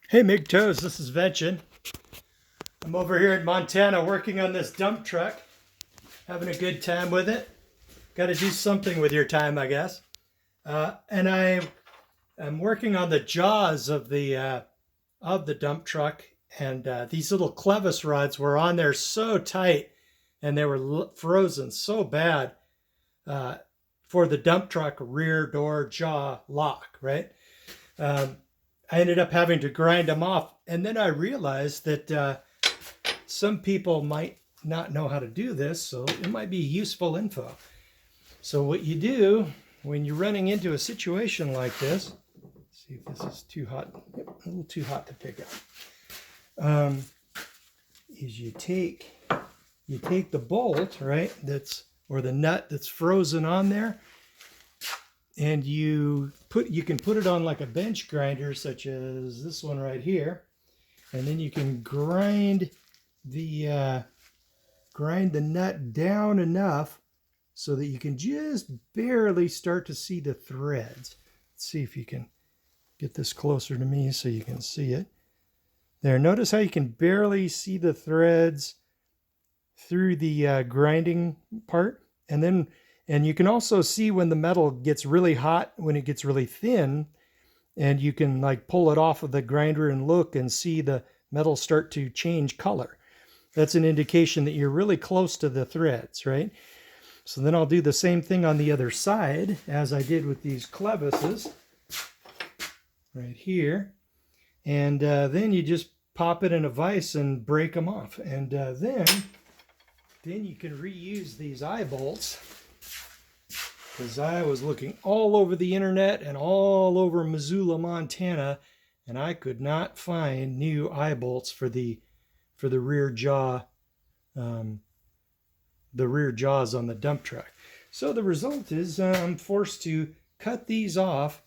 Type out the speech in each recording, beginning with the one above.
Hey MGTOWs, this is Vention. I'm over here in Montana working on this dump truck, having a good time with it. Got to do something with your time, I guess. And I am working on the jaws of the dump truck, and these little clevis rods were on there so tight, and they were frozen so bad uh, for the dump truck rear door jaw lock, right? Um, I ended up having to grind them off, and then I realized that some people might not know how to do this, so it might be useful info. So what you do when you're running into a situation like this, see if this is too hot, yep, a little too hot to pick up, is you take the bolt, right, or the nut that's frozen on there, and you can put it on like a bench grinder, such as this one right here, and then you can grind the nut down enough so that you can just barely start to see the threads. Let's see if you can get this closer to me so you can see it. There, notice how you can barely see the threads through the grinding part, and you can also see when the metal gets really hot, when it gets really thin, and you can like pull it off of the grinder and look and see the metal start to change color. That's an indication that you're really close to the threads, right? So then I'll do the same thing on the other side as I did with these clevises right here. And then you just pop it in a vise and break them off. And then you can reuse these eye bolts, because I was looking all over the internet and all over Missoula, Montana, and I could not find new eye bolts for the rear jaw, the rear jaws on the dump truck. So the result is I'm forced to cut these off,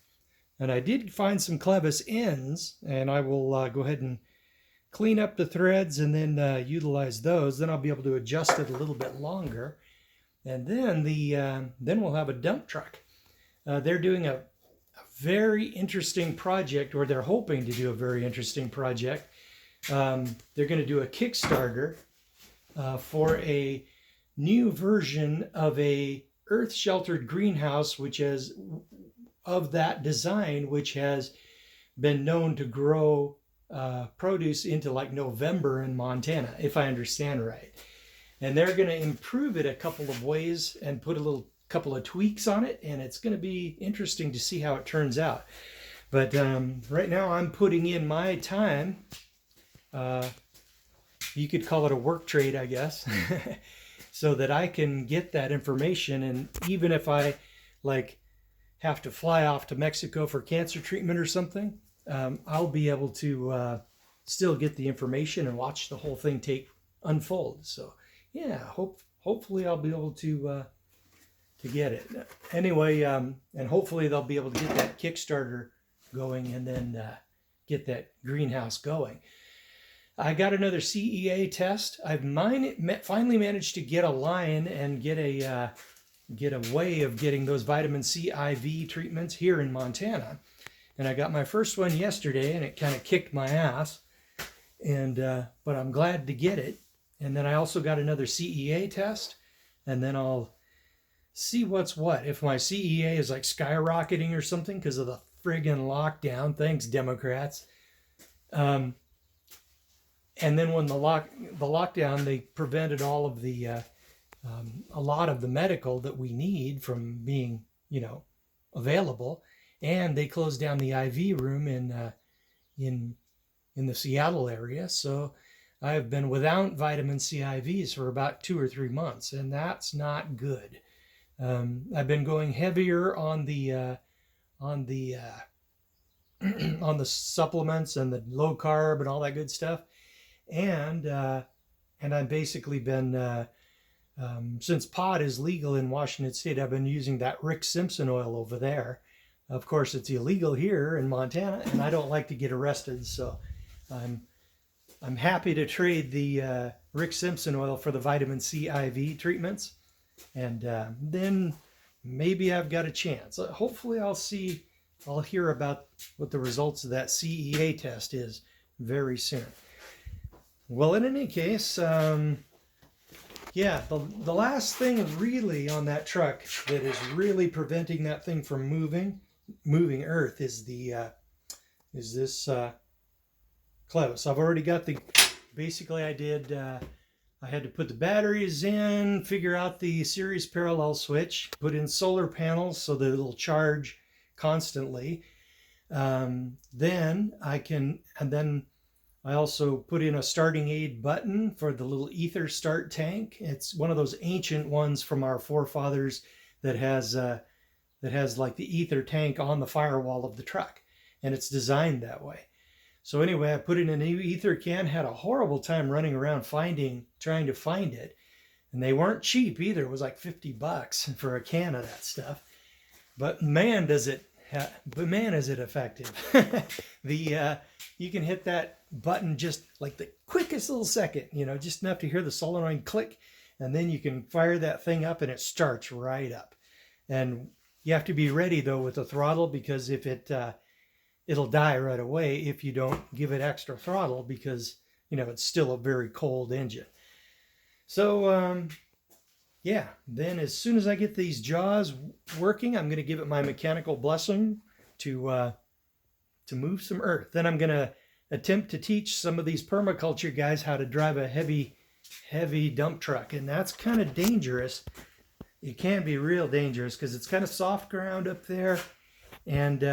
and I did find some clevis ends, and I will go ahead and clean up the threads and then utilize those. Then I'll be able to adjust it a little bit longer, and then then we'll have a dump truck. They're doing a very interesting project, or they're hoping to do a very interesting project. They're going to do a Kickstarter for a new version of a earth sheltered greenhouse, which is of that design, which has been known to grow produce into like November in Montana, if I understand right. And they're going to improve it a couple of ways and put a couple of tweaks on it, and it's going to be interesting to see how it turns out. But right now I'm putting in my time. You could call it a work trade, I guess, so that I can get that information. And even if I like have to fly off to Mexico for cancer treatment or something, I'll be able to still get the information and watch the whole thing unfold. So yeah, hopefully I'll be able to get it anyway, and hopefully they'll be able to get that Kickstarter going and then get that greenhouse going. I got another CEA test. I've finally managed to get a line and get a way of getting those vitamin C IV treatments here in Montana. And I got my first one yesterday, and it kind of kicked my ass. And but I'm glad to get it. And then I also got another CEA test, and then I'll see what's what. If my CEA is like skyrocketing or something because of the friggin' lockdown, thanks Democrats. And then when the lockdown, they prevented all of a lot of the medical that we need from being, available, and they closed down the IV room in the Seattle area. So I've been without vitamin C IVs for about 2 or 3 months, and that's not good. I've been going heavier on the on the on the supplements and the low carb and all that good stuff. And I've basically been since pot is legal in Washington State, I've been using that Rick Simpson oil over there. Of course, it's illegal here in Montana, and I don't like to get arrested, so I'm happy to trade the Rick Simpson oil for the vitamin C IV treatments, and then maybe I've got a chance. Hopefully, I'll see I'll hear about what the results of that CEA test is very soon. Well, in any case, yeah, the last thing really on that truck that is really preventing that thing from moving earth is this clevis. I've already got basically I had to put the batteries in, figure out the series parallel switch, put in solar panels so that it'll charge constantly. Then I also put in a starting aid button for the little ether start tank. It's one of those ancient ones from our forefathers that has like the ether tank on the firewall of the truck, and it's designed that way. So anyway, I put in a new ether can, had a horrible time running around trying to find it. And they weren't cheap either. It was like $50 for a can of that stuff. But man, is it effective. You can hit that button just like the quickest little second, just enough to hear the solenoid click, and then you can fire that thing up and it starts right up. And you have to be ready though with the throttle, because if it'll die right away if you don't give it extra throttle, because it's still a very cold engine. So yeah, then as soon as I get these jaws working, I'm going to give it my mechanical blessing to move some earth. Then I'm going to attempt to teach some of these permaculture guys how to drive a heavy dump truck, and that's kind of dangerous. It can be real dangerous because it's kind of soft ground up there, and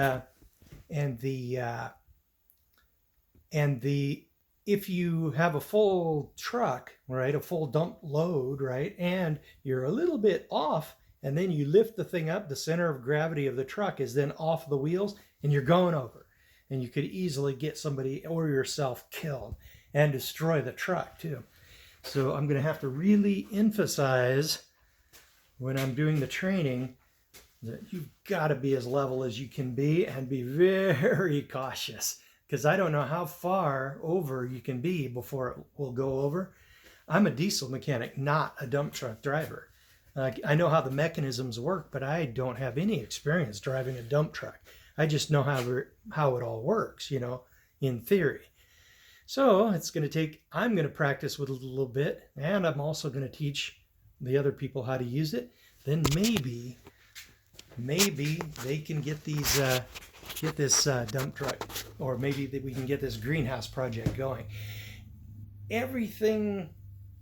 if you have a full truck, right, a full dump load, right, and you're a little bit off, and then you lift the thing up, the center of gravity of the truck is then off the wheels, and you're going over, and you could easily get somebody or yourself killed and destroy the truck too. So I'm going to have to really emphasize when I'm doing the training that you've got to be as level as you can be and be very cautious, because I don't know how far over you can be before it will go over. I'm a diesel mechanic, not a dump truck driver. I know how the mechanisms work, but I don't have any experience driving a dump truck. I just know how it all works, in theory. So I'm going to practice with it a little bit, and I'm also going to teach the other people how to use it. Then maybe they can get this dump truck, or maybe we can get this greenhouse project going. Everything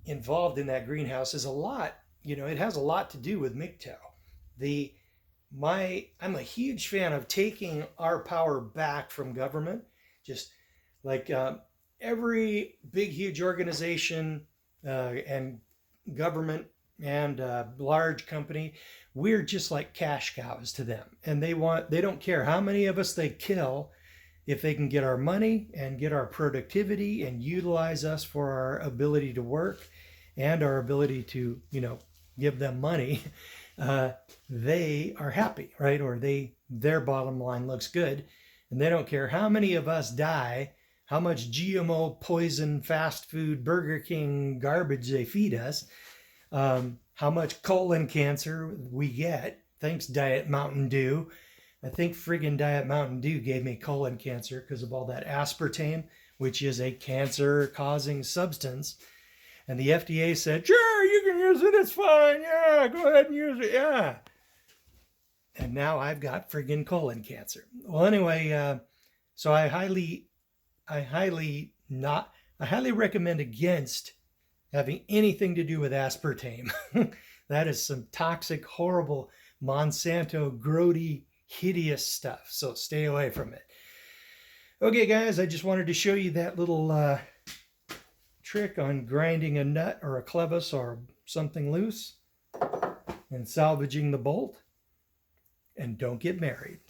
involved in that greenhouse is a lot. It has a lot to do with MGTOW. I'm a huge fan of taking our power back from government. Just like every big, huge organization and government and large company, we're just like cash cows to them, and they don't care how many of us they kill if they can get our money and get our productivity and utilize us for our ability to work and our ability to give them money. They are happy, right? Or their bottom line looks good, and they don't care how many of us die, how much GMO poison fast food Burger King garbage they feed us, how much colon cancer we get. Thanks, Diet Mountain Dew. I think friggin' Diet Mountain Dew gave me colon cancer because of all that aspartame, which is a cancer-causing substance. And the FDA said, sure, you can use it, it's fine, yeah, go ahead and use it, yeah. And now I've got friggin' colon cancer. Well, anyway, so I highly recommend against having anything to do with aspartame. That is some toxic, horrible, Monsanto, grody, hideous stuff. So stay away from it. Okay, guys, I just wanted to show you that little trick on grinding a nut or a clevis or something loose and salvaging the bolt. And don't get married.